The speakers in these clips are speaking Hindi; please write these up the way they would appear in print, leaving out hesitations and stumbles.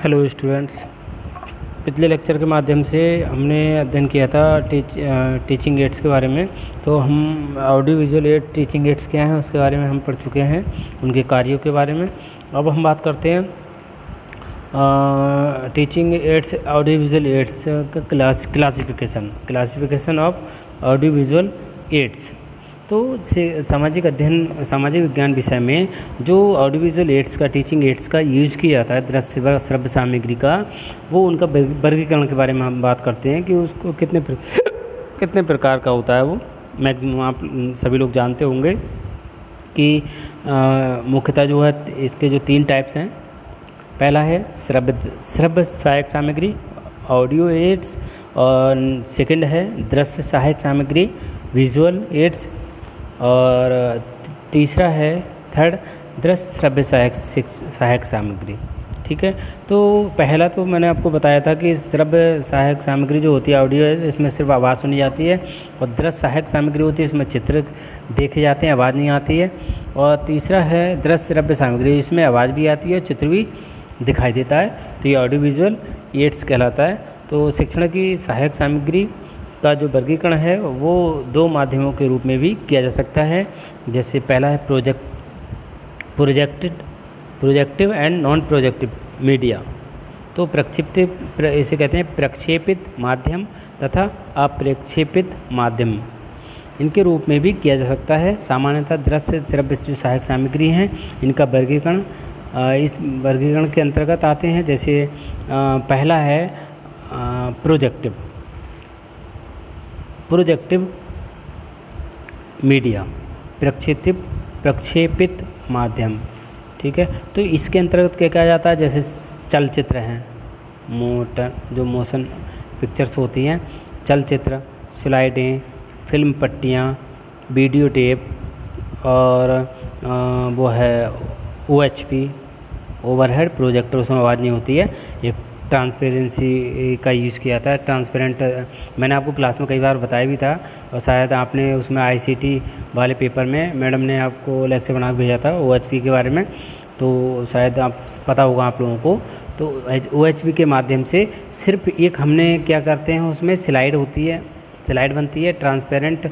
Hello students. पिछले लेक्चर के माध्यम से हमने अध्ययन किया था टीचिंग एड्स के बारे में। तो हम audio visual add teaching ads क्या हैं उसके बारे में हम पढ़ चुके हैं, उनके कार्यों के बारे में। अब हम बात करते हैं teaching aids audio visual aids का classification of audio visual aids. तो सामाजिक विज्ञान विषय में जो ऑडियो विजुअल एड्स का टीचिंग एड्स का यूज किया जाता है दृश्य श्रव्य सामग्री का, वो उनका वर्गीकरण के बारे में हम बात करते हैं कि उसको कितने प्रकार का होता है। वो मैक्सिमम आप सभी लोग जानते होंगे कि मुख्यतः जो है इसके जो 3 टाइप्स हैं। पहला है श्रव्य सहायक सामग्री ऑडियो एड्स, और सेकंड है दृश्य सहायक सामग्री विजुअल एड्स, और तीसरा है थर्ड दृश्य श्रव्य सहायक सामग्री। ठीक है, तो पहला तो मैंने आपको बताया था कि श्रव्य सहायक सामग्री जो होती है ऑडियो है, इसमें सिर्फ आवाज़ सुनी जाती है, और दृश्य सहायक सामग्री होती है इसमें चित्र देखे जाते हैं, आवाज़ नहीं आती है। और तीसरा है दृश्य श्रव्य सामग्री, इसमें आवाज़ भी आती है, चित्र भी दिखाई देता है, तो ये ऑडियो विजुअल एड्स कहलाता है। तो शिक्षण की सहायक सामग्री का जो वर्गीकरण है वो 2 माध्यमों के रूप में भी किया जा सकता है। जैसे पहला है projective and non projective media. तो प्रक्षेपित, इसे कहते हैं प्रक्षेपित माध्यम तथा अप्रक्षेपित माध्यम, इनके रूप में भी किया जा सकता है। सामान्यतः दृश्य श्रव्य जो सहायक सामग्री हैं इनका वर्गीकरण इस वर्गीकरण के अंतर्गत आते हैं। जैसे पहला है प्रोजेक्टिव मीडिया, प्रक्षेपित माध्यम। ठीक है, तो इसके अंतर्गत क्या किया जाता है, जैसे चलचित्र हैं, जो मोशन पिक्चर्स होती हैं, चलचित्र, स्लाइडें, फिल्म पट्टियाँ, वीडियो टेप, और वो है OHP ओवरहेड प्रोजेक्टर, उसमें आवाज़ नहीं होती है। एक ट्रांसपेरेंसी का यूज़ किया था, ट्रांसपेरेंट, मैंने आपको क्लास में कई बार बताया भी था, और शायद आपने उसमें ICT वाले पेपर में मैडम ने आपको लेक्चर बना के भेजा था OHP के बारे में, तो शायद आप पता होगा आप लोगों को। तो OHP के माध्यम से सिर्फ एक हमने क्या करते हैं, उसमें स्लाइड होती है, स्लाइड बनती है, ट्रांसपेरेंट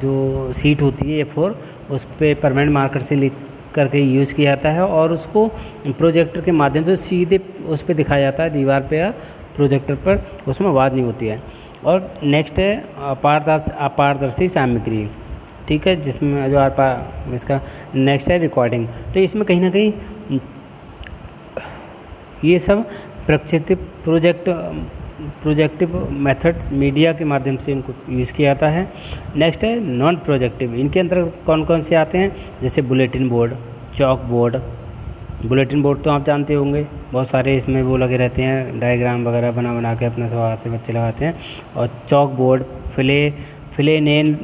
जो सीट होती है A4, उस पर परमानेंट मार्कर से लिख करके यूज़ किया जाता है, और उसको प्रोजेक्टर के माध्यम से सीधे उस पर दिखाया जाता है दीवार पे या प्रोजेक्टर पर, उसमें आवाज़ नहीं होती है। और नेक्स्ट है अपारदर्शी सामग्री। ठीक है, जिसमें जो इसका नेक्स्ट है रिकॉर्डिंग। तो इसमें कहीं ना कहीं ये सब प्रोजेक्टिव मेथड मीडिया के माध्यम से इनको यूज़ किया जाता है। नेक्स्ट है नॉन प्रोजेक्टिव। इनके अंतर्गत कौन कौन से आते हैं, जैसे bulletin board, chalk board. Bulletin board तो आप जानते होंगे, बहुत सारे इसमें वो लगे रहते हैं, डायग्राम वगैरह बना के अपने स्वभाव से बच्चे लगाते हैं। और chalk board, flannel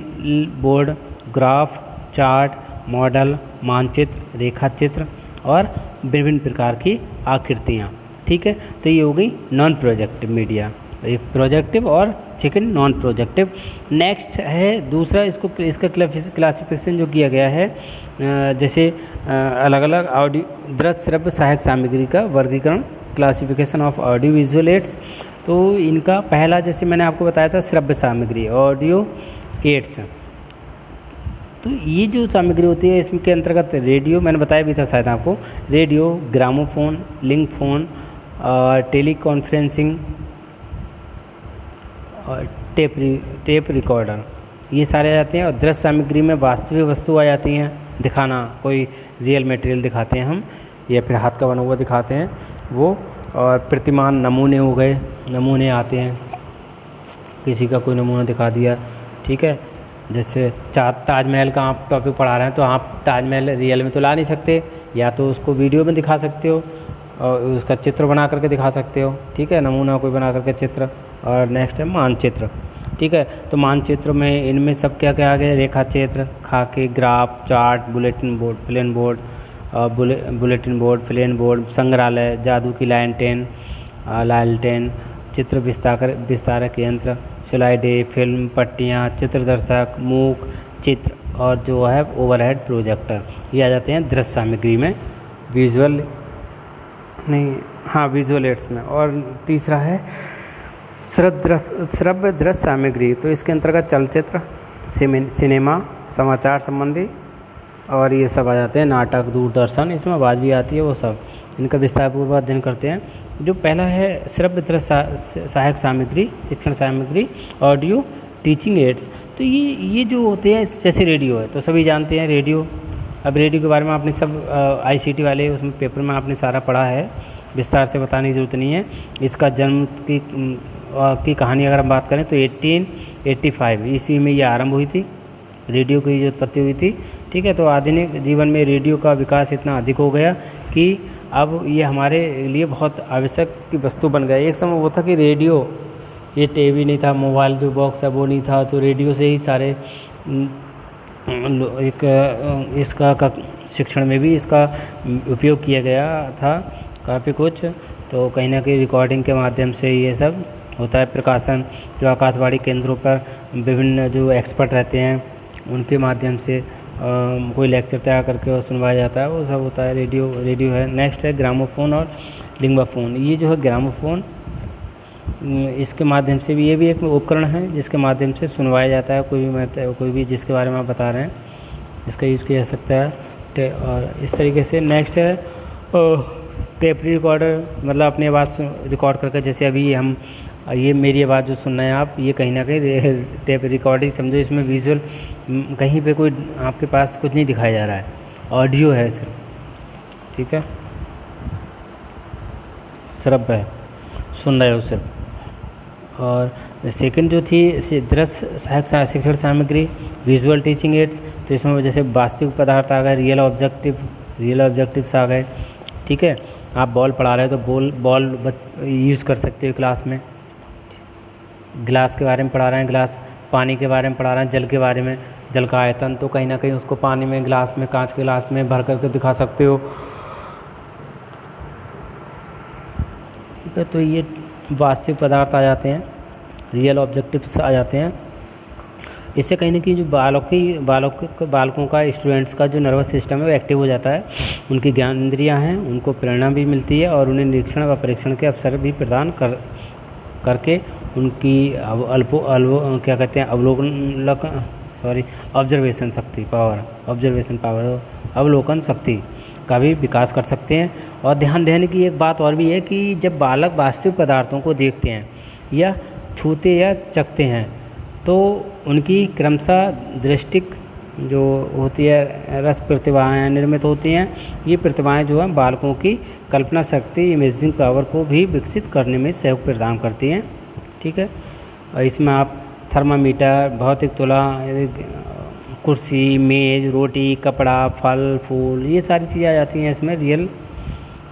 board, graph, chart, model, मानचित्र, रेखाचित्र, और विभिन्न प्रकार की आकृतियाँ। ठीक है, तो ये हो गई नॉन प्रोजेक्टिव मीडिया, एक प्रोजेक्टिव और सेकंड नॉन प्रोजेक्टिव। नेक्स्ट है दूसरा, इसका क्लासिफिकेशन जो किया गया है, जैसे अलग अलग ऑडियो दृश्य श्रव्य सहायक सामग्री का वर्गीकरण, classification of audio visual aids. तो इनका पहला, जैसे मैंने आपको बताया था, श्रव्य सामग्री ऑडियो एड्स। तो ये जो सामग्री होती है इसके अंतर्गत रेडियो, मैंने बताया भी था शायद आपको, radio, gramophone, link phone, teleconferencing, और टेप रिकॉर्डर, ये सारे आ जाते हैं। और दृश्य सामग्री में वास्तविक वस्तु आ जाती हैं, दिखाना, कोई रियल मटेरियल दिखाते हैं हम, या फिर हाथ का बना हुआ दिखाते हैं वो। और प्रतिमान नमूने हो गए, नमूने आते हैं, किसी का कोई नमूना दिखा दिया। ठीक है, जैसे ताजमहल का आप टॉपिक पढ़ा रहे हैं, तो आप ताजमहल रियल में तो ला नहीं सकते, या तो उसको वीडियो में दिखा सकते हो और उसका चित्र बना करके दिखा सकते हो। ठीक है, नमूना कोई बना करके चित्र। और नेक्स्ट है मानचित्र। ठीक है, तो मानचित्र में इनमें सब क्या क्या आ गया, रेखा चित्र, खाके, graph, chart, bulletin board, plain board, संग्रहालय, जादू की लालटेन, चित्र विस्तारक यंत्र, स्लाइडें, फिल्म पट्टियाँ, चित्रदर्शक, मूक चित्र, और जो है ओवरहेड प्रोजेक्टर, ये आ जाते हैं दृश्य सामग्री में, विजुअल नहीं, हाँ विजुअल एड्स में। और तीसरा है श्रव्य दृश्य सामग्री, तो इसके अंतर्गत चलचित्र, सिनेमा, समाचार संबंधी और ये सब आ जाते हैं, नाटक, दूरदर्शन, इसमें आवाज़ भी आती है, वो सब इनका विस्तारपूर्वक अध्ययन करते हैं। जो पहला है श्रव्य दृश्य सहायक सामग्री, शिक्षण सामग्री, ऑडियो टीचिंग एड्स, तो ये जो होते हैं जैसे रेडियो है तो सभी जानते हैं रेडियो। अब रेडियो के बारे में आपने सब आईसीटी वाले उसमें पेपर में आपने सारा पढ़ा है, विस्तार से बताने की ज़रूरत नहीं है। इसका जन्म की कहानी अगर हम बात करें तो 1885 ईस्वी में ये आरंभ हुई थी, रेडियो की जो उत्पत्ति हुई थी। ठीक है, तो आधुनिक जीवन में रेडियो का विकास इतना अधिक हो गया कि अब ये हमारे लिए बहुत आवश्यक की वस्तु बन गया। एक समय वो था कि रेडियो, ये टीवी नहीं था, मोबाइल जो बॉक्स है वो नहीं था, तो रेडियो से ही सारे इसका शिक्षण में भी इसका उपयोग किया गया था काफ़ी कुछ। तो कहीं ना कहीं रिकॉर्डिंग के माध्यम से ये सब होता है। प्रकाशन जो आकाशवाणी केंद्रों पर विभिन्न जो एक्सपर्ट रहते हैं उनके माध्यम से कोई लेक्चर तैयार करके और सुनवाया जाता है, वो सब होता है रेडियो है। नेक्स्ट है ग्रामोफोन और लिंग्वाफोन। ये जो है ग्रामोफोन, इसके माध्यम से भी, ये भी एक उपकरण है जिसके माध्यम से सुनवाया जाता है कोई भी जिसके बारे में आप बता रहे हैं, इसका यूज़ किया जा सकता है। और इस तरीके से नेक्स्ट है टेप रिकॉर्डर, मतलब अपनी आवाज़ रिकॉर्ड करके, जैसे अभी हम ये मेरी आवाज़ जो सुन रहे हैं आप, ये कहीं ना कहीं टेप रिकॉर्डिंग समझो। इसमें विजुअल कहीं पे कोई आपके पास कुछ नहीं दिखाया जा रहा है, ऑडियो है सिर्फ। ठीक है, श्रव्य है, सुन रहे हो सिर्फ। और सेकंड जो थी दृश्य सहायक शिक्षण सामग्री, विजुअल टीचिंग एड्स, तो इसमें जैसे वास्तविक पदार्थ आ गए, रियल ऑब्जेक्टिव्स आ गए। ठीक है, आप बॉल पढ़ा रहे हो तो बॉल यूज़ कर सकते हो क्लास में। गिलास के बारे में पढ़ा रहे हैं, गिलास, पानी के बारे में पढ़ा रहे हैं, जल के बारे में, जल का आयतन, तो कहीं ना कहीं उसको पानी में, गिलास में, कांच के गिलास में भर करके दिखा सकते हो। ठीक है, तो ये वास्तविक पदार्थ आ जाते हैं, रियल ऑब्जेक्टिव्स आ जाते हैं। इससे कहीं ना कहीं जो बालकों का, स्टूडेंट्स का जो नर्वस सिस्टम है वो एक्टिव हो जाता है, उनकी ज्ञान इंद्रियाँ हैं उनको प्रेरणा भी मिलती है और उन्हें निरीक्षण व परीक्षण के अवसर भी प्रदान करके उनकी अवलोकन शक्ति का भी विकास कर सकते हैं। और ध्यान देने की एक बात और भी है कि जब बालक वास्तविक पदार्थों को देखते हैं या छूते या चखते हैं तो उनकी क्रमशः दृष्टिक जो होती है रस प्रतिभाएँ निर्मित होती हैं। ये प्रतिभाएँ जो हैं बालकों की कल्पना शक्ति, इमेजिंग पावर को भी विकसित करने में सहयोग प्रदान करती हैं। ठीक है, और इसमें आप थर्मामीटर, भौतिक तुला, कुर्सी, मेज़, रोटी, कपड़ा, फल, फूल, ये सारी चीज़ें आ जाती हैं इसमें रियल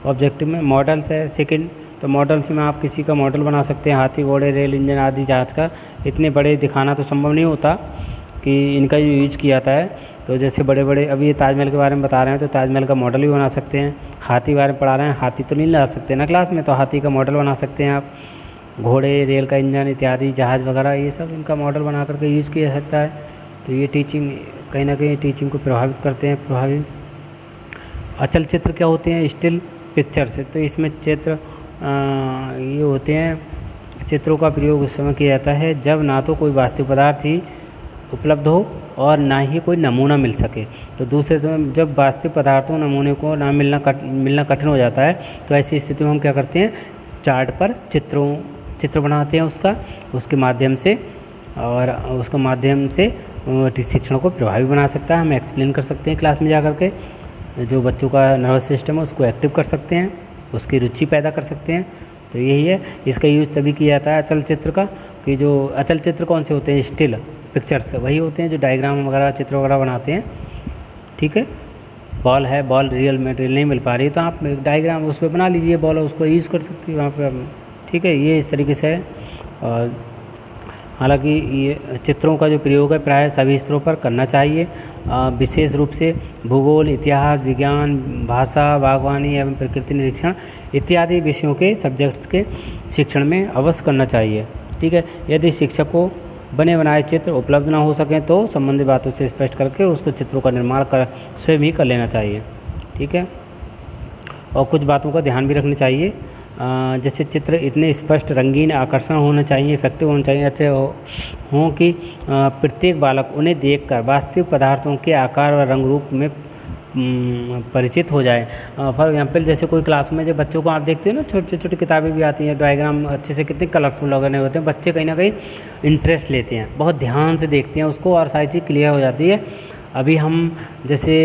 ऑब्जेक्टिव में। मॉडल्स है सेकंड, तो मॉडल्स में आप किसी का मॉडल बना सकते हैं, हाथी, घोड़े, रेल इंजन आदि जहाज़ का। इतने बड़े दिखाना तो संभव नहीं होता कि इनका यूज किया जाता है। तो जैसे बड़े बड़े, अभी ये ताजमहल के बारे में बता रहे हैं तो ताजमहल का मॉडल भी बना सकते हैं। हाथी के बारे में पढ़ा रहे हैं, हाथी तो नहीं ला सकते ना क्लास में, तो हाथी का मॉडल बना सकते हैं आप। घोड़े, रेल का इंजन इत्यादि, जहाज़ वगैरह, ये सब इनका मॉडल बना करके यूज़ किया जा सकता है। तो ये टीचिंग कहीं ना कहीं टीचिंग को प्रभावित करते हैं, प्रभावित। अचल चित्र क्या होते हैं? स्टिल पिक्चर से, तो इसमें चित्र ये होते हैं, चित्रों का प्रयोग उस समय किया जाता है जब ना तो कोई वास्तविक पदार्थ ही उपलब्ध हो और ना ही कोई नमूना मिल सके। तो दूसरे समय जब वास्तविक पदार्थों नमूने को ना मिलना कठिन हो जाता है तो ऐसी स्थिति में हम क्या करते हैं, चार्ट पर चित्र बनाते हैं उसके माध्यम से, और उसके माध्यम से शिक्षण को प्रभावी बना सकता है। हम एक्सप्लेन कर सकते हैं क्लास में जा कर के, जो बच्चों का नर्वस सिस्टम है उसको एक्टिव कर सकते हैं, उसकी रुचि पैदा कर सकते हैं। तो यही है, इसका यूज तभी किया जाता है अचल चित्र का, कि जो अचल चित्र कौन से होते हैं, स्टिल पिक्चर्स वही होते हैं जो डायग्राम वगैरह, चित्र वगैरह बनाते हैं। ठीक है, बॉल है, बॉल रियल मटेरियल नहीं मिल पा रही तो आप डायग्राम उस पर बना लीजिए, बॉल उसको यूज़ कर सकती है वहाँ पर। ठीक है, ये इस तरीके से है। और हालांकि ये चित्रों का जो प्रयोग है प्राय सभी स्तरों पर करना चाहिए, विशेष रूप से भूगोल, इतिहास, विज्ञान, भाषा, बागवानी एवं प्रकृति निरीक्षण इत्यादि विषयों के सब्जेक्ट्स के शिक्षण में अवश्य करना चाहिए। ठीक है, यदि शिक्षक को बने बनाए चित्र उपलब्ध ना हो सकें तो संबंधित बातों से स्पष्ट करके उसको चित्रों का निर्माण स्वयं ही कर लेना चाहिए। ठीक है, और कुछ बातों का ध्यान भी रखना चाहिए। जैसे चित्र इतने स्पष्ट, रंगीन, आकर्षण होना चाहिए, इफेक्टिव होने चाहिए, अच्छे हों कि प्रत्येक बालक उन्हें देखकर वास्तविक पदार्थों के आकार और रंग रूप में परिचित हो जाए। फॉर एग्जाम्पल जैसे कोई क्लास में जब बच्चों को आप देखते हो ना, छोटी छोटी किताबें भी आती हैं, डायग्राम अच्छे से कितने कलरफुल वगैरह होते हैं, बच्चे कहीं ना कहीं इंटरेस्ट लेते हैं, बहुत ध्यान से देखते हैं उसको और सारी चीज़ क्लियर हो जाती है। अभी हम जैसे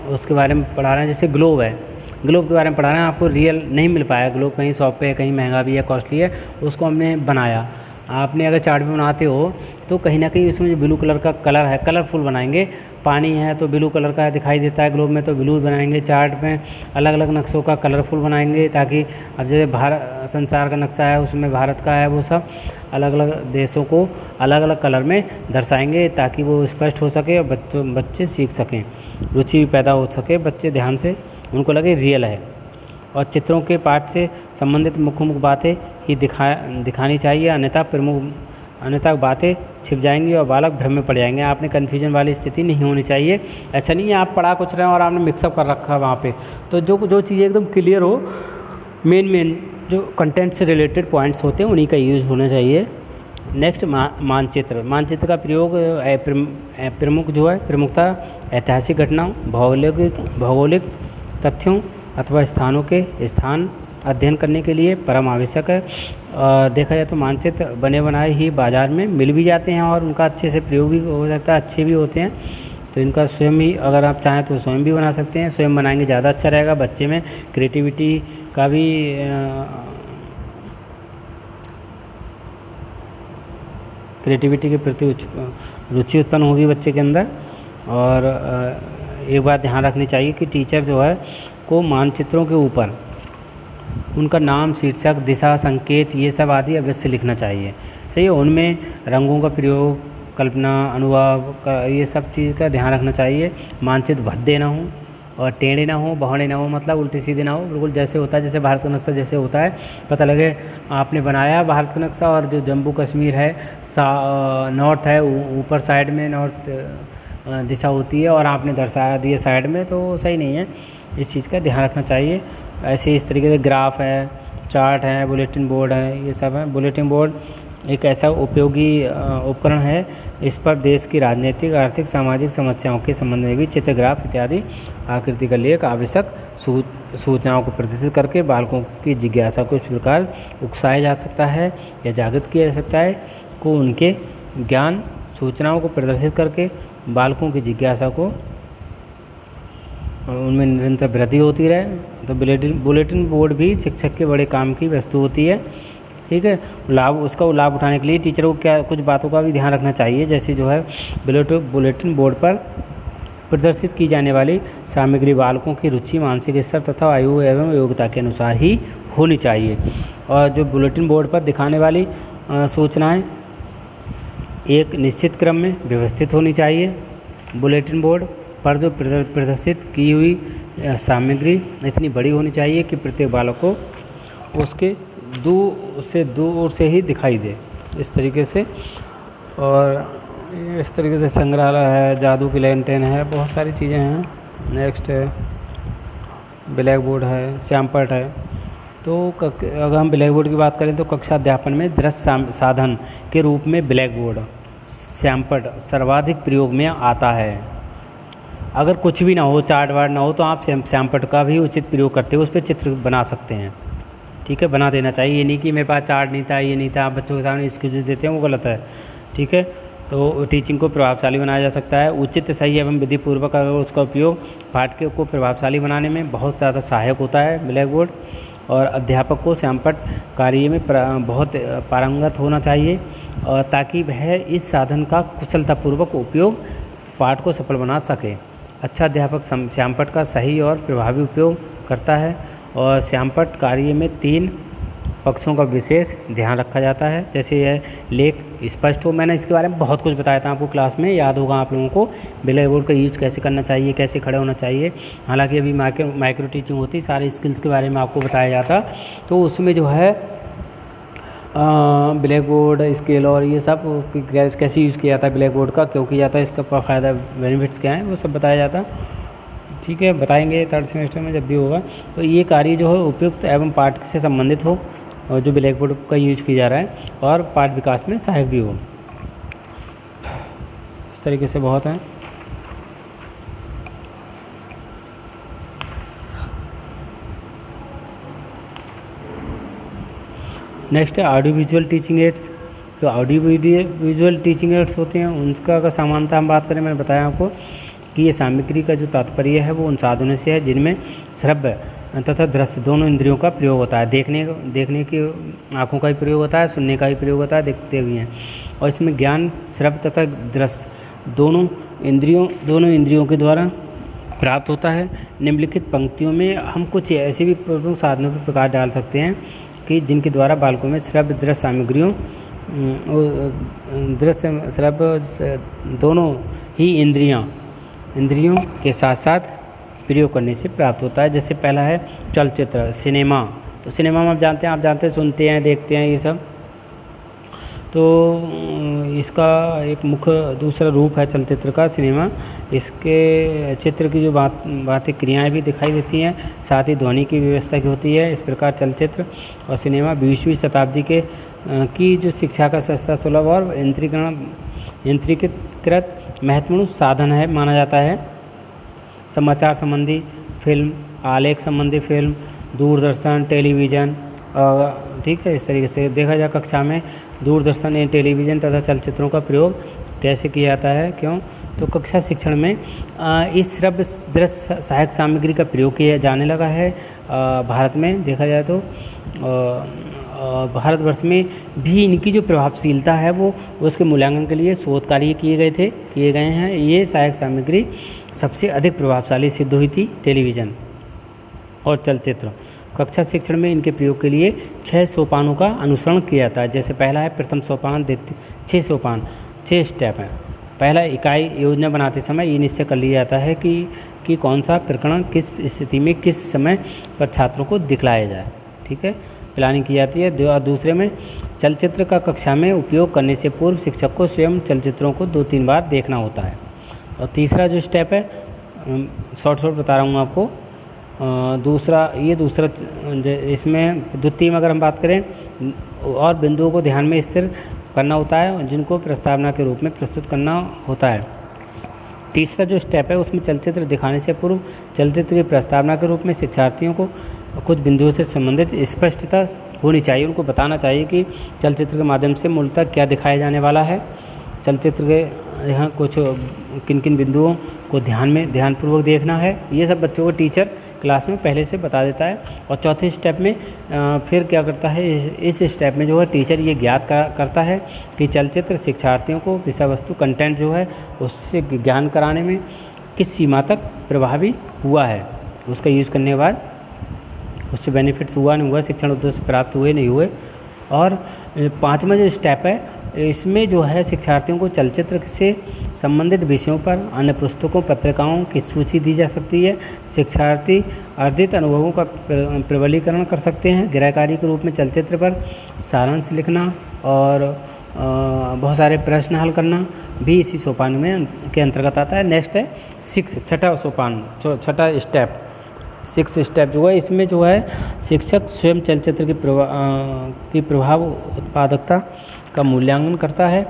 उसके बारे में पढ़ा रहे हैं, जैसे ग्लोब है, ग्लोब के बारे में पढ़ा रहे हैं, आपको रियल नहीं मिल पाया ग्लोब, कहीं शॉप पे है, कहीं महंगा भी है, कॉस्टली है, उसको हमने बनाया। आपने अगर चार्ट भी बनाते हो तो कहीं ना कहीं उसमें जो ब्लू कलर का कलर है, कलरफुल बनाएंगे। पानी है तो ब्लू कलर का दिखाई देता है ग्लोब में, तो ब्लू बनाएंगे। चार्ट में अलग अलग नक्शों का कलरफुल बनाएंगे, ताकि अब जैसे भारत संसार का नक्शा है, उसमें भारत का है, वो सब अलग अलग देशों को अलग अलग कलर में दर्शाएंगे, ताकि वो स्पष्ट हो सके और बच्चे सीख सकें, रुचि पैदा हो सके, बच्चे ध्यान से उनको लगे रियल है। और चित्रों के पाठ से संबंधित मुख्य मुख्य बातें ही दिखानी चाहिए, अन्यथा बातें छिप जाएंगी और बालक भ्रम में पड़ जाएंगे। आपने कन्फ्यूजन वाली स्थिति नहीं होनी चाहिए। ऐसा नहीं है आप पढ़ा कुछ रहे हैं और आपने मिक्सअप कर रखा है वहाँ पे, तो जो चीज़ें एकदम क्लियर हो, मेन जो कंटेंट से रिलेटेड पॉइंट्स होते हैं उन्हीं का यूज़ होना चाहिए। नेक्स्ट मानचित्र। मानचित्र का प्रयोग प्रमुखता ऐतिहासिक घटनाओं, भौगोलिक तथ्यों अथवा स्थानों के स्थान अध्ययन करने के लिए परम आवश्यक है। देखा जाए तो मानचित्र बने बनाए ही बाज़ार में मिल भी जाते हैं और उनका अच्छे से प्रयोग भी हो सकता है, अच्छे भी होते हैं। तो इनका स्वयं ही अगर आप चाहें तो स्वयं भी बना सकते हैं, स्वयं बनाएंगे ज़्यादा अच्छा रहेगा। बच्चे में क्रिएटिविटी का भी क्रिएटिविटी के प्रति रुचि उत्पन्न होगी बच्चे के अंदर। और एक बात ध्यान रखनी चाहिए कि टीचर जो है को मानचित्रों के ऊपर उनका नाम, शीर्षक, दिशा, संकेत, ये सब आदि अवश्य लिखना चाहिए। सही है। उनमें रंगों का प्रयोग, कल्पना, अनुभव का, ये सब चीज़ का ध्यान रखना चाहिए। मानचित्र भद्दे ना हो और टेढ़े ना हो, बौड़े ना हो, मतलब उल्टे सीधे ना हो, बिल्कुल जैसे होता है, जैसे भारत का नक्शा जैसे होता है। पता लगे आपने बनाया भारत का नक्शा और जो जम्मू कश्मीर है, नॉर्थ है, ऊपर साइड में नॉर्थ दिशा होती है और आपने दर्शाया दिए साइड में, तो सही नहीं है। इस चीज़ का ध्यान रखना चाहिए। ऐसे इस तरीके से ग्राफ है, चार्ट है, बुलेटिन बोर्ड है, ये सब है। बुलेटिन बोर्ड एक ऐसा उपयोगी उपकरण है, इस पर देश की राजनीतिक, आर्थिक, सामाजिक समस्याओं के संबंध में भी चित्र, ग्राफ इत्यादि आकृति का लेख आवश्यक सूचनाओं को प्रदर्शित करके बालकों की जिज्ञासा को इस प्रकार उकसाया जा सकता है या जागृत किया जा सकता है को उनके ज्ञान सूचनाओं को प्रदर्शित करके बालकों की जिज्ञासा को उनमें निरंतर वृद्धि होती रहे। तो बुलेटिन बोर्ड भी शिक्षक के बड़े काम की वस्तु होती है। ठीक है। उसका लाभ उठाने के लिए टीचरों को क्या कुछ बातों का भी ध्यान रखना चाहिए, जैसे जो है बुलेटिन बोर्ड पर प्रदर्शित की जाने वाली सामग्री बालकों की रुचि, मानसिक स्तर तथा आयु एवं योग्यता के अनुसार ही होनी चाहिए। और जो बुलेटिन बोर्ड पर दिखाने वाली सूचनाएं एक निश्चित क्रम में व्यवस्थित होनी चाहिए। बुलेटिन बोर्ड पर जो प्रदर्शित की हुई सामग्री इतनी बड़ी होनी चाहिए कि प्रत्येक बालक को उसके दूर से ही दिखाई दे, इस तरीके से। और इस तरीके से संग्रहालय है, जादू की लैंटेन है, बहुत सारी चीज़ें हैं। नेक्स्ट है ब्लैक बोर्ड है, श्यामपट है। तो अगर हम ब्लैक बोर्ड की बात करें तो कक्षा अध्यापन में दृश्य साधन के रूप में ब्लैक बोर्ड, श्यामपट सर्वाधिक प्रयोग में आता है। अगर कुछ भी ना हो, चार्ट वार्ट ना हो, तो आप श्यामपट का भी उचित प्रयोग करते हो, उस पर चित्र बना सकते हैं। ठीक है, बना देना चाहिए। ये नहीं कि मेरे पास चार्ट नहीं था, ये नहीं था, आप बच्चों के सामने एक्सक्यूजेस देते हैं, वो गलत है। ठीक है। तो टीचिंग को प्रभावशाली बनाया जा सकता है। उचित, सही एवं विधिपूर्वक अगर उसका उपयोग पाठ्य को प्रभावशाली बनाने में बहुत ज़्यादा सहायक होता है ब्लैक बोर्ड। और अध्यापक को श्यामपट कार्य में बहुत पारंगत होना चाहिए, और ताकि वह इस साधन का कुशलतापूर्वक उपयोग पाठ को सफल बना सके। अच्छा अध्यापक श्यामपट का सही और प्रभावी उपयोग करता है। और श्यामपट कार्य में 3 पक्षों का विशेष ध्यान रखा जाता है, जैसे यह लेख स्पष्ट हो। मैंने इसके बारे में बहुत कुछ बताया था आपको क्लास में, याद होगा आप लोगों को। ब्लैक बोर्ड का यूज कैसे करना चाहिए, कैसे खड़े होना चाहिए। हालांकि अभी माइक्रो टीचिंग होती, सारे स्किल्स के बारे में आपको बताया जाता, तो उसमें जो है ब्लैक बोर्ड, स्केल और ये सब कैसे यूज़ किया जाता है ब्लैक बोर्ड का, क्यों किया जाता है, इसका फ़ायदा बेनिफिट्स क्या हैं, वो सब बताया जाता। ठीक है, बताएंगे थर्ड सेमेस्टर में जब भी होगा। तो ये कार्य जो है उपयुक्त एवं पाठ से संबंधित हो और जो ब्लैक बोर्ड का यूज किया जा रहा है और पाठ विकास में सहायक भी हो। इस तरीके से बहुत है। नेक्स्ट है ऑडियो विजुअल टीचिंग एड्स। जो ऑडियो विजुअल टीचिंग एड्स होते हैं उनका अगर समानता हम बात करें, मैंने बताया आपको कि ये सामग्री का जो तात्पर्य है वो उन साधनों से है जिनमें श्रव्य तथा दृश्य दोनों इंद्रियों का प्रयोग होता है। देखने की आँखों का भी प्रयोग होता है, सुनने का भी प्रयोग होता है, देखते भी हैं। और इसमें ज्ञान श्रव्य तथा दृश्य दोनों इंद्रियों के द्वारा प्राप्त होता है। निम्नलिखित पंक्तियों में हम कुछ ऐसे भी प्रमुख साधनों पर प्रकाश डाल सकते हैं कि जिनके द्वारा बालकों में श्रव्य दृश्य सामग्रियों दृश्य श्रव्य दोनों ही इंद्रियों के साथ साथ प्रयोग करने से प्राप्त होता है। जैसे पहला है चलचित्र, सिनेमा। तो सिनेमा में आप जानते हैं सुनते हैं, देखते हैं ये सब। तो इसका एक मुख्य दूसरा रूप है चलचित्र का, सिनेमा। इसके चित्र की जो बातें क्रियाएं भी दिखाई देती हैं, साथ ही ध्वनि की व्यवस्था की होती है। इस प्रकार चलचित्र और सिनेमा 20वीं शताब्दी की जो शिक्षा का सस्ता, सुलभ और यंत्रीकृत महत्वपूर्ण साधन है माना जाता है। समाचार संबंधी फिल्म, आलेख संबंधी फिल्म, दूरदर्शन, टेलीविज़न, ठीक है। इस तरीके से देखा जाए कक्षा में दूरदर्शन, टेलीविज़न तथा चलचित्रों का प्रयोग कैसे किया जाता है, क्यों? तो कक्षा शिक्षण में इस श्रव्य दृश्य सहायक सामग्री का प्रयोग किया जाने लगा है। भारत में देखा जाए तो भारतवर्ष में भी इनकी जो प्रभावशीलता है वो उसके मूल्यांकन के लिए शोध कार्य किए गए हैं। ये सहायक सामग्री सबसे अधिक प्रभावशाली सिद्ध हुई थी टेलीविज़न और चलचित्र। कक्षा शिक्षण में इनके प्रयोग के लिए 6 सोपानों का अनुसरण किया जाता है। जैसे पहला है प्रथम सोपान, 6 सोपान, 6 स्टेप हैं। पहला इकाई योजना बनाते समय ये निश्चय कर लिया जाता है कि कौन सा प्रकरण किस स्थिति में किस समय पर छात्रों को दिखलाया जाए, ठीक है, प्लानिंग की जाती है। और दूसरे में चलचित्र का कक्षा में उपयोग करने से पूर्व शिक्षक को स्वयं चलचित्रों को 2-3 बार देखना होता है। और तीसरा जो स्टेप है, शॉर्ट बता रहा हूँ आपको, दूसरा इसमें द्वितीय में अगर हम बात करें और बिंदुओं को ध्यान में स्थिर करना होता है जिनको प्रस्तावना के रूप में प्रस्तुत करना होता है। तीसरा जो स्टेप है उसमें चलचित्र दिखाने से पूर्व चलचित्र की प्रस्तावना के रूप में शिक्षार्थियों को कुछ बिंदुओं से संबंधित स्पष्टता होनी चाहिए। उनको बताना चाहिए कि चलचित्र के माध्यम से मूलतः क्या दिखाया जाने वाला है, चलचित्र के यहाँ कुछ किन किन बिंदुओं को ध्यानपूर्वक देखना है। ये सब बच्चों को टीचर क्लास में पहले से बता देता है। और चौथे स्टेप में फिर क्या करता है, इस स्टेप में जो है टीचर ये ज्ञात करता है कि चलचित्र शिक्षार्थियों को विषय वस्तु कंटेंट जो है उससे ज्ञान कराने में किस सीमा तक प्रभावी हुआ है, उसका यूज़ करने के बाद उससे बेनिफिट्स हुआ नहीं हुआ, शिक्षण उद्देश्य प्राप्त हुए नहीं हुए। और 5वां जो स्टेप है इसमें जो है शिक्षार्थियों को चलचित्र से संबंधित विषयों पर अन्य पुस्तकों, पत्रिकाओं की सूची दी जा सकती है। शिक्षार्थी अर्जित अनुभवों का प्रबलीकरण कर सकते हैं। गृह कार्य के रूप में चलचित्र पर सारांश लिखना और बहुत सारे प्रश्न हल करना भी इसी सोपान में के अंतर्गत आता है। नेक्स्ट है 6, छठा सोपान, छठा स्टेप, 6 स्टेप जो है इसमें जो है शिक्षक स्वयं चलचित्र की प्रभाव उत्पादकता का मूल्यांकन करता है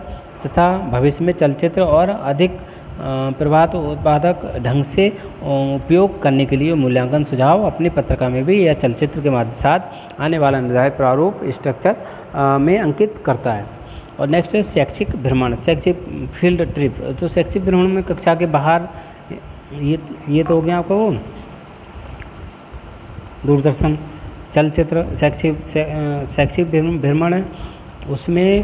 तथा भविष्य में चलचित्र और अधिक प्रभाव उत्पादक ढंग से उपयोग करने के लिए मूल्यांकन सुझाव अपनी पत्रिका में भी या चलचित्र के साथ आने वाला निर्धारित प्रारूप स्ट्रक्चर में अंकित करता है। और नेक्स्ट है शैक्षिक भ्रमण, शैक्षिक फील्ड ट्रिप। तो शैक्षिक भ्रमण में कक्षा के बाहर ये तो हो गया आपका वो दूरदर्शन, चलचित्र, शैक्षिक भ्रमण है। उसमें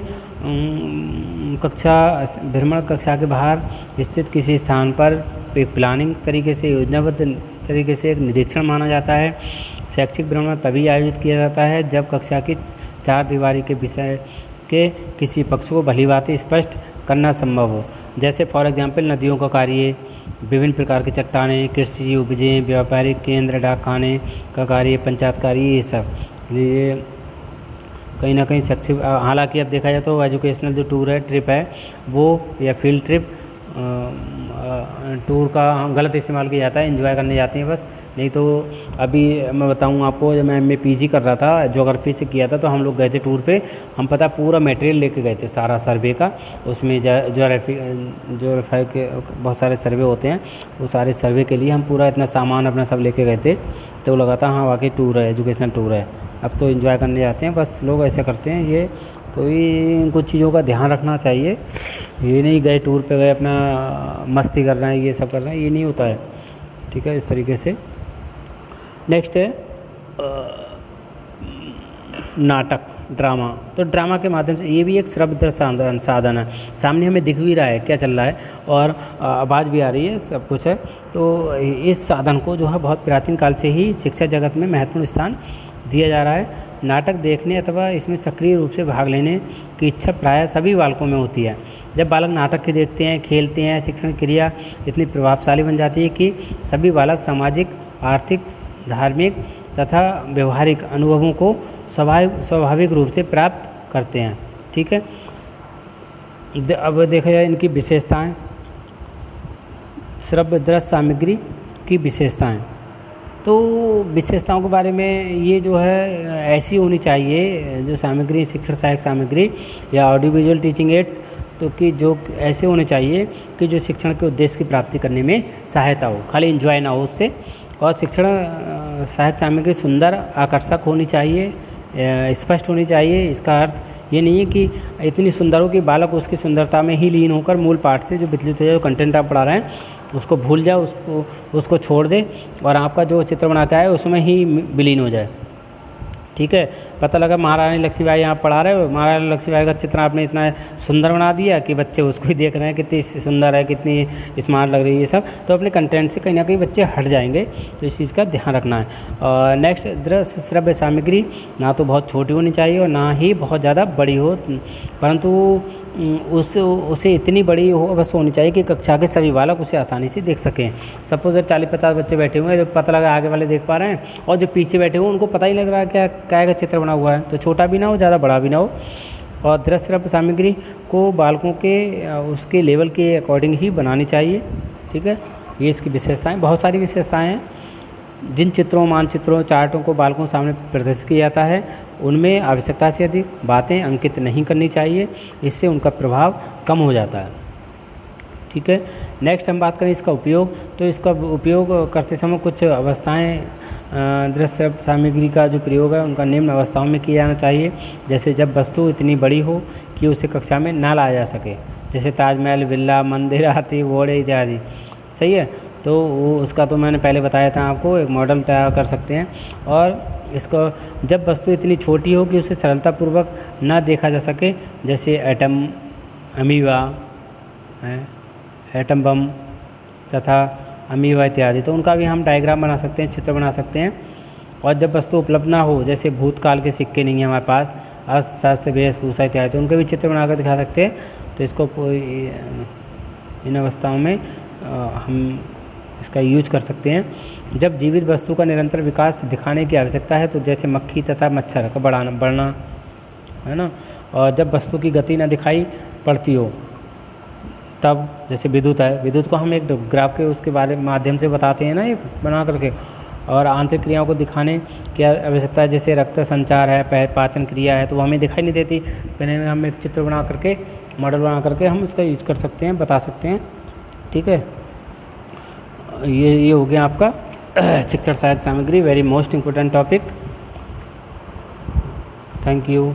कक्षा के बाहर स्थित किसी स्थान पर एक प्लानिंग तरीके से, योजनाबद्ध तरीके से एक निरीक्षण माना जाता है। शैक्षिक भ्रमण तभी आयोजित किया जाता है जब कक्षा की 4 दीवारी के विषय के किसी पक्ष को भलीभांति स्पष्ट करना संभव हो। जैसे फॉर एग्जाम्पल नदियों का कार्य, विभिन्न प्रकार की चट्टानें, कृषि उपजें, व्यापारिक केंद्र, डाकखाने का कार्य, पंचायत कार्य, ये सब। ये कहीं ना कहीं शैक्षिक, हालांकि अब देखा जाए तो एजुकेशनल जो टूर है, ट्रिप है वो या फील्ड ट्रिप टूर का गलत इस्तेमाल किया जाता है, एंजॉय करने जाते हैं बस। नहीं तो अभी मैं बताऊँ आपको, जब मैं एमए पीजी कर रहा था, ज्योग्राफी से किया था, तो हम लोग गए थे टूर पे। हम पता पूरा मटेरियल लेके गए थे, सारा सर्वे का। उसमें ज्योग्राफी के बहुत सारे सर्वे होते हैं, वो सारे सर्वे के लिए हम पूरा इतना सामान अपना सब लेके गए थे। तो लगा था हाँ वाकई टूर है, एजुकेशनल टूर है। अब तो एंजॉय करने जाते हैं बस, लोग ऐसे करते हैं ये। तो ये इन कुछ चीज़ों का ध्यान रखना चाहिए। ये नहीं गए टूर पे गए अपना मस्ती कर रहे हैं, ये सब कर रहे हैं, ये नहीं होता है। ठीक है, इस तरीके से। नेक्स्ट है नाटक, ड्रामा। तो ड्रामा के माध्यम से, ये भी एक श्रव्य साधन है। सामने हमें दिख भी रहा है क्या चल रहा है, और आवाज़ भी आ रही है, सब कुछ है। तो इस साधन को जो है बहुत प्राचीन काल से ही शिक्षा जगत में महत्वपूर्ण स्थान दिया जा रहा है। नाटक देखने अथवा इसमें सक्रिय रूप से भाग लेने की इच्छा प्रायः सभी बालकों में होती है। जब बालक नाटक के देखते हैं, खेलते हैं, शिक्षण क्रिया इतनी प्रभावशाली बन जाती है कि सभी बालक सामाजिक, आर्थिक, धार्मिक तथा व्यवहारिक अनुभवों को स्वाभाविक रूप से प्राप्त करते हैं। ठीक है, अब देखा जाए इनकी विशेषताएं। श्रव्य दृश्य सामग्री की विशेषताएं, तो विशेषताओं के बारे में ये जो है ऐसी होनी चाहिए जो सामग्री, शिक्षण सहायक सामग्री या ऑडियो विजुअल टीचिंग एड्स, तो कि जो ऐसे होने चाहिए कि जो शिक्षण के उद्देश्य की प्राप्ति करने में सहायता हो, खाली एंजॉय ना हो उससे। और शिक्षण सहायक सामग्री सुंदर, आकर्षक होनी चाहिए, स्पष्ट होनी चाहिए। इसका अर्थ ये नहीं है कि इतनी सुंदर हो कि बालक उसकी सुंदरता में ही लीन होकर मूल पाठ से जो विचलित हो जाए, जो कंटेंट आप पढ़ा रहे हैं उसको भूल जाए, उसको छोड़ दे और आपका जो चित्र बना के आए उसमें ही विलीन हो जाए। ठीक है, पता लगा महारानी लक्ष्मीबाई यहाँ पढ़ा रहे हो, महारानी लक्ष्मीबाई का चित्र आपने इतना सुंदर बना दिया कि बच्चे उसको ही देख रहे हैं, कितनी सुंदर है, कितनी स्मार्ट लग रही है, ये सब। तो अपने कंटेंट से कहीं ना कहीं बच्चे हट जाएंगे, तो इस चीज़ का ध्यान रखना है। और नेक्स्ट, दृश्य श्रव्य सामग्री ना तो बहुत छोटी होनी चाहिए और ना ही बहुत ज़्यादा बड़ी हो, परंतु उसे इतनी बड़ी हो बस होनी चाहिए कि कक्षा के सभी बालक उसे आसानी से देख सकें। सपोज 40-50 बच्चे बैठे हुए हैं, जो पता लगा आगे वाले देख पा रहे हैं और जो पीछे बैठे हुए उनको पता ही लग रहा है क्या का चित्र बना हुआ है। तो छोटा भी ना हो, ज़्यादा बड़ा भी ना हो। और दृश्य श्रव्य सामग्री को बालकों के उसके लेवल के अकॉर्डिंग ही बनानी चाहिए। ठीक है, ये इसकी विशेषताएँ, बहुत सारी विशेषताएँ हैं। जिन चित्रों, मानचित्रों, चार्टों को बालकों के सामने प्रदर्शित किया जाता है उनमें आवश्यकता से अधिक बातें अंकित नहीं करनी चाहिए, इससे उनका प्रभाव कम हो जाता है। ठीक है, नेक्स्ट हम बात करें इसका उपयोग। तो इसका उपयोग करते समय कुछ अवस्थाएं, दृश्य सामग्री का जो प्रयोग है उनका निम्न अवस्थाओं में किया जाना चाहिए। जैसे जब वस्तु इतनी बड़ी हो कि उसे कक्षा में ना लाया जा सके, जैसे ताजमहल, विला, मंदिर, हाथी, घोड़े इत्यादि। सही है, तो वो उसका तो मैंने पहले बताया था आपको, एक मॉडल तैयार कर सकते हैं। और इसको जब वस्तु इतनी छोटी हो कि उसे सरलतापूर्वक ना देखा जा सके, जैसे एटम, अमीबा, एटम बम तथा अमीबा इत्यादि, तो उनका भी हम डायग्राम बना सकते हैं, चित्र बना सकते हैं। और जब वस्तु उपलब्ध ना हो, जैसे भूतकाल के सिक्के नहीं हैं हमारे पास, अस्त्र वेशभूषा इत्यादि, तो उनके भी चित्र बनाकर दिखा सकते हैं। तो इसको इन अवस्थाओं में हम इसका यूज कर सकते हैं। जब जीवित वस्तु का निरंतर विकास दिखाने की आवश्यकता है, तो जैसे मक्खी तथा मच्छर का बढ़ना है ना, और जब वस्तु की गति न दिखाई पड़ती हो तब, जैसे विद्युत है, विद्युत को हम एक ग्राफ के उसके बारे माध्यम से बताते हैं ना, एक बना करके। और आंतरिक क्रियाओं को दिखाने की आवश्यकता है, जैसे रक्त संचार है, पाचन क्रिया है, तो वो हमें दिखाई नहीं देती, कहने में हम एक चित्र बना करके, मॉडल बना करके हम इसका यूज कर सकते हैं, बता सकते हैं। ठीक है, ये हो गया आपका शिक्षण सहायक सामग्री, very most important topic. Thank you.